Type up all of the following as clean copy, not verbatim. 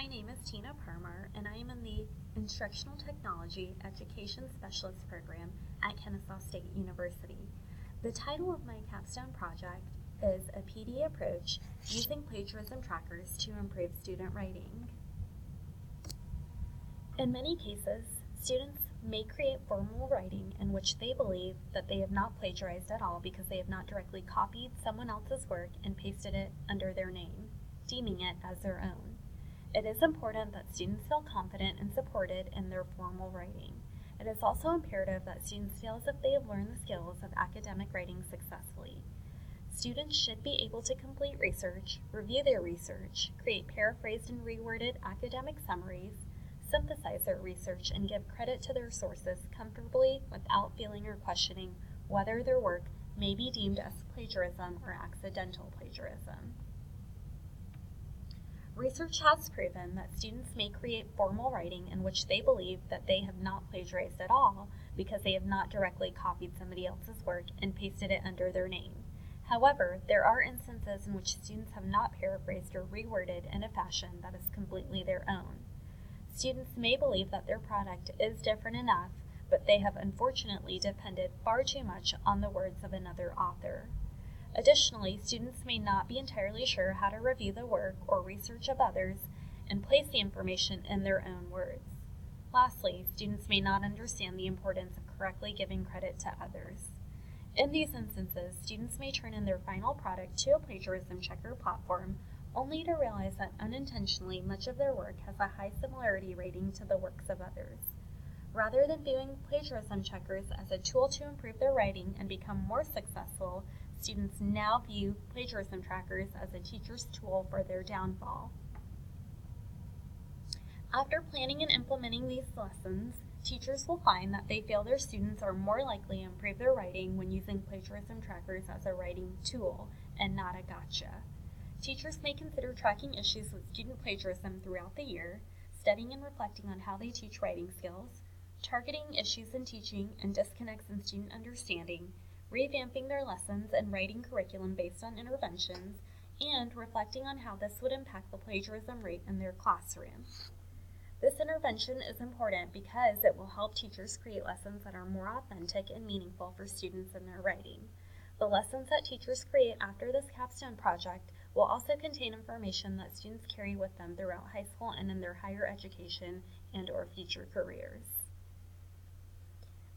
My name is Tina Permer, and I am in the Instructional Technology Education Specialist Program at Kennesaw State University. The title of my capstone project is A PD Approach Using Plagiarism Trackers to Improve Student Writing. In many cases, students may create formal writing in which they believe that they have not plagiarized at all because they have not directly copied someone else's work and pasted it under their name, deeming it as their own. It is important that students feel confident and supported in their formal writing. It is also imperative that students feel as if they have learned the skills of academic writing successfully. Students should be able to complete research, review their research, create paraphrased and reworded academic summaries, synthesize their research, and give credit to their sources comfortably without feeling or questioning whether their work may be deemed as plagiarism or accidental plagiarism. Research has proven that students may create formal writing in which they believe that they have not plagiarized at all because they have not directly copied somebody else's work and pasted it under their name. However, there are instances in which students have not paraphrased or reworded in a fashion that is completely their own. Students may believe that their product is different enough, but they have unfortunately depended far too much on the words of another author. Additionally, students may not be entirely sure how to review the work or research of others and place the information in their own words. Lastly, students may not understand the importance of correctly giving credit to others. In these instances, students may turn in their final product to a plagiarism checker platform only to realize that unintentionally much of their work has a high similarity rating to the works of others. Rather than viewing plagiarism checkers as a tool to improve their writing and become more successful, students now view plagiarism trackers as a teacher's tool for their downfall. After planning and implementing these lessons, teachers will find that they feel their students are more likely to improve their writing when using plagiarism trackers as a writing tool and not a gotcha. Teachers may consider tracking issues with student plagiarism throughout the year, studying and reflecting on how they teach writing skills, targeting issues in teaching and disconnects in student understanding, revamping their lessons and writing curriculum based on interventions, and reflecting on how this would impact the plagiarism rate in their classroom. This intervention is important because it will help teachers create lessons that are more authentic and meaningful for students in their writing. The lessons that teachers create after this capstone project will also contain information that students carry with them throughout high school and in their higher education and/or future careers.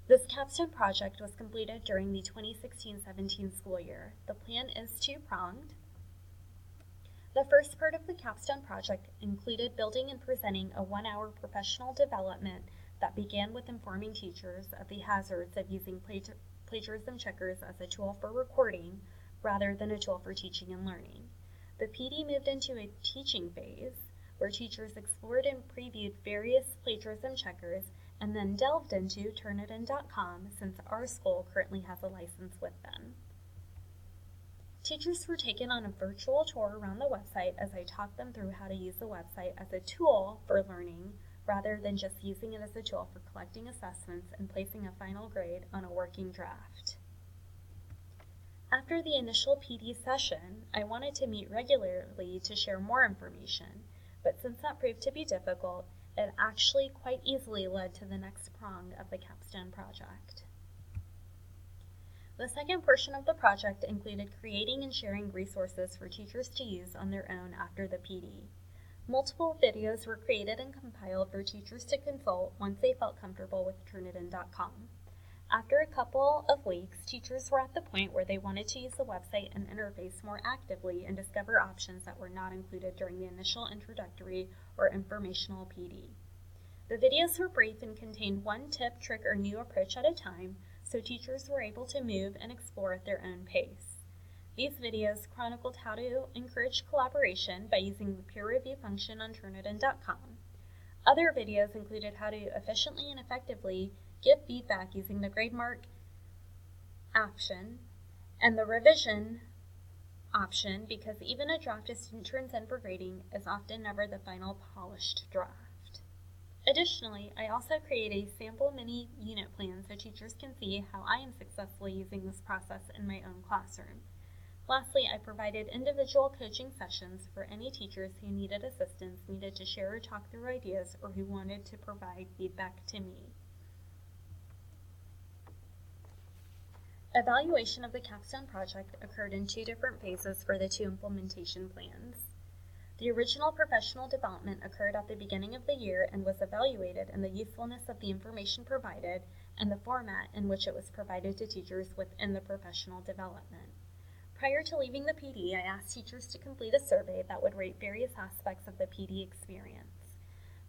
This capstone project was completed during the 2016-17 school year. The plan is two-pronged. The first part of the capstone project included building and presenting a 1-hour professional development that began with informing teachers of the hazards of using plagiarism checkers as a tool for recording rather than a tool for teaching and learning. The PD moved into a teaching phase where teachers explored and previewed various plagiarism checkers and then delved into Turnitin.com since our school currently has a license with them. Teachers were taken on a virtual tour around the website as I talked them through how to use the website as a tool for learning rather than just using it as a tool for collecting assessments and placing a final grade on a working draft. After the initial PD session, I wanted to meet regularly to share more information, but since that proved to be difficult, it actually quite easily led to the next prong of the capstone project. The second portion of the project included creating and sharing resources for teachers to use on their own after the PD. Multiple videos were created and compiled for teachers to consult once they felt comfortable with Turnitin.com. After a couple of weeks, teachers were at the point where they wanted to use the website and interface more actively and discover options that were not included during the initial introductory or informational PD. The videos were brief and contained one tip, trick, or new approach at a time, so teachers were able to move and explore at their own pace. These videos chronicled how to encourage collaboration by using the peer review function on Turnitin.com. Other videos included how to efficiently and effectively give feedback using the grade mark option and the revision option, because even a draft a student turns in for grading is often never the final polished draft. Additionally, I also create a sample mini unit plan so teachers can see how I am successfully using this process in my own classroom. Lastly, I provided individual coaching sessions for any teachers who needed assistance, needed to share or talk through ideas, or who wanted to provide feedback to me. Evaluation of the Capstone project occurred in 2 different phases for the 2 implementation plans. The original professional development occurred at the beginning of the year and was evaluated in the usefulness of the information provided and the format in which it was provided to teachers within the professional development. Prior to leaving the PD, I asked teachers to complete a survey that would rate various aspects of the PD experience.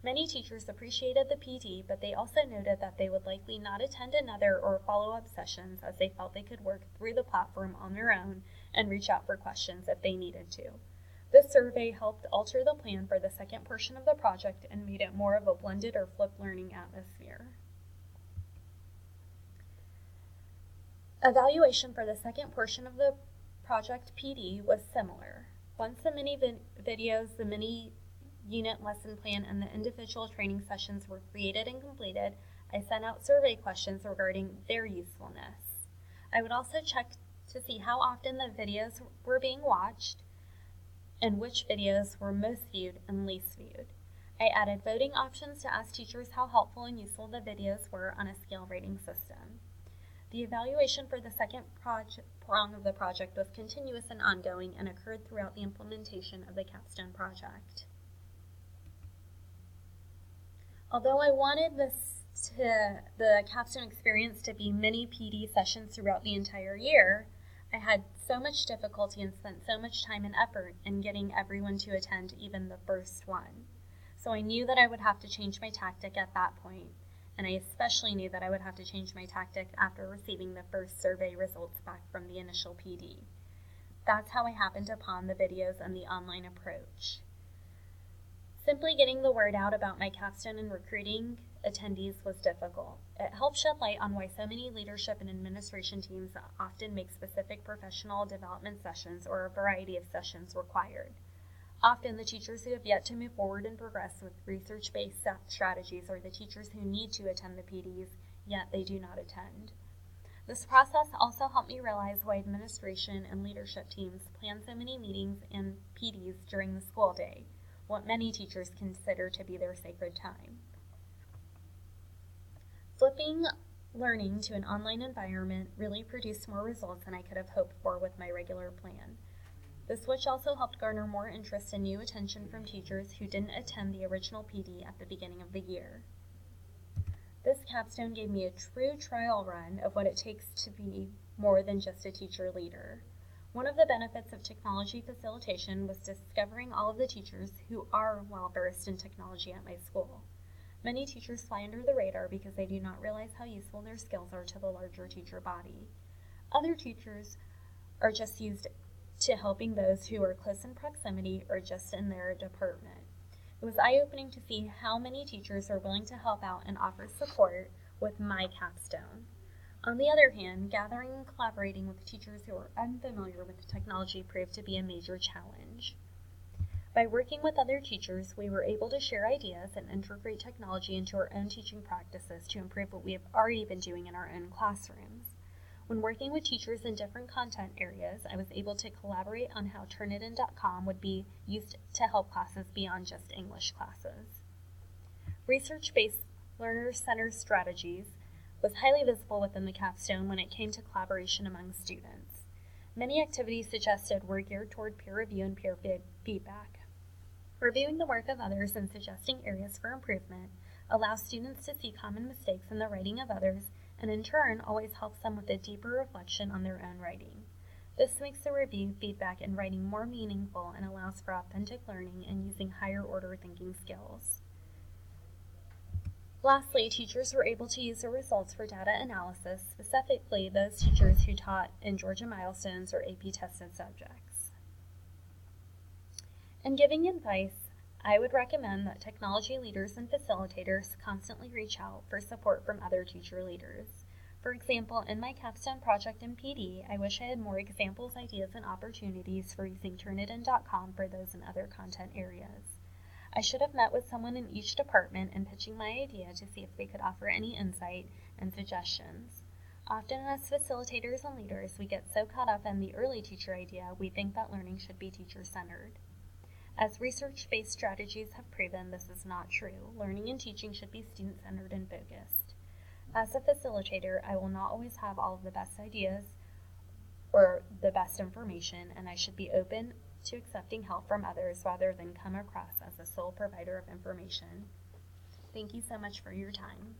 Many teachers appreciated the PD, but they also noted that they would likely not attend another or follow-up sessions as they felt they could work through the platform on their own and reach out for questions if they needed to. This survey helped alter the plan for the second portion of the project and made it more of a blended or flipped learning atmosphere. Evaluation for the second portion of the project PD was similar. Once the mini videos, the mini unit lesson plan, and the individual training sessions were created and completed, I sent out survey questions regarding their usefulness. I would also check to see how often the videos were being watched and which videos were most viewed and least viewed. I added voting options to ask teachers how helpful and useful the videos were on a scale rating system. The evaluation for the second prong of the project was continuous and ongoing and occurred throughout the implementation of the Capstone project. Although I wanted the Capstone experience to be mini PD sessions throughout the entire year, I had so much difficulty and spent so much time and effort in getting everyone to attend even the first one. So I knew that I would have to change my tactic at that point, and I especially knew that I would have to change my tactic after receiving the first survey results back from the initial PD. That's how I happened upon the videos and the online approach. Simply getting the word out about my Capstone and recruiting attendees was difficult. It helped shed light on why so many leadership and administration teams often make specific professional development sessions or a variety of sessions required. Often the teachers who have yet to move forward and progress with research-based strategies are the teachers who need to attend the PDs, yet they do not attend. This process also helped me realize why administration and leadership teams plan so many meetings and PDs during the school day, what many teachers consider to be their sacred time. Flipping learning to an online environment really produced more results than I could have hoped for with my regular plan. The switch also helped garner more interest and new attention from teachers who didn't attend the original PD at the beginning of the year. This Capstone gave me a true trial run of what it takes to be more than just a teacher leader. One of the benefits of technology facilitation was discovering all of the teachers who are well-versed in technology at my school. Many teachers fly under the radar because they do not realize how useful their skills are to the larger teacher body. Other teachers are just used to helping those who are close in proximity or just in their department. It was eye-opening to see how many teachers are willing to help out and offer support with my Capstone. On the other hand, gathering and collaborating with teachers who are unfamiliar with technology proved to be a major challenge. By working with other teachers, we were able to share ideas and integrate technology into our own teaching practices to improve what we have already been doing in our own classrooms. When working with teachers in different content areas, I was able to collaborate on how Turnitin.com would be used to help classes beyond just English classes. Research-based learner-centered strategies was highly visible within the Capstone when it came to collaboration among students. Many activities suggested were geared toward peer review and peer feedback. Reviewing the work of others and suggesting areas for improvement allows students to see common mistakes in the writing of others and in turn always helps them with a deeper reflection on their own writing. This makes the review, feedback, and writing more meaningful and allows for authentic learning and using higher order thinking skills. Lastly, teachers were able to use the results for data analysis, specifically those teachers who taught in Georgia Milestones or AP tested subjects. In giving advice, I would recommend that technology leaders and facilitators constantly reach out for support from other teacher leaders. For example, in my Capstone project in PD, I wish I had more examples, ideas, and opportunities for using Turnitin.com for those in other content areas. I should have met with someone in each department and pitching my idea to see if they could offer any insight and suggestions. Often as facilitators and leaders, we get so caught up in the early teacher idea, we think that learning should be teacher-centered. As research-based strategies have proven, this is not true. Learning and teaching should be student-centered and focused. As a facilitator, I will not always have all of the best ideas or the best information, and I should be open to accepting help from others rather than come across as the sole provider of information. Thank you so much for your time.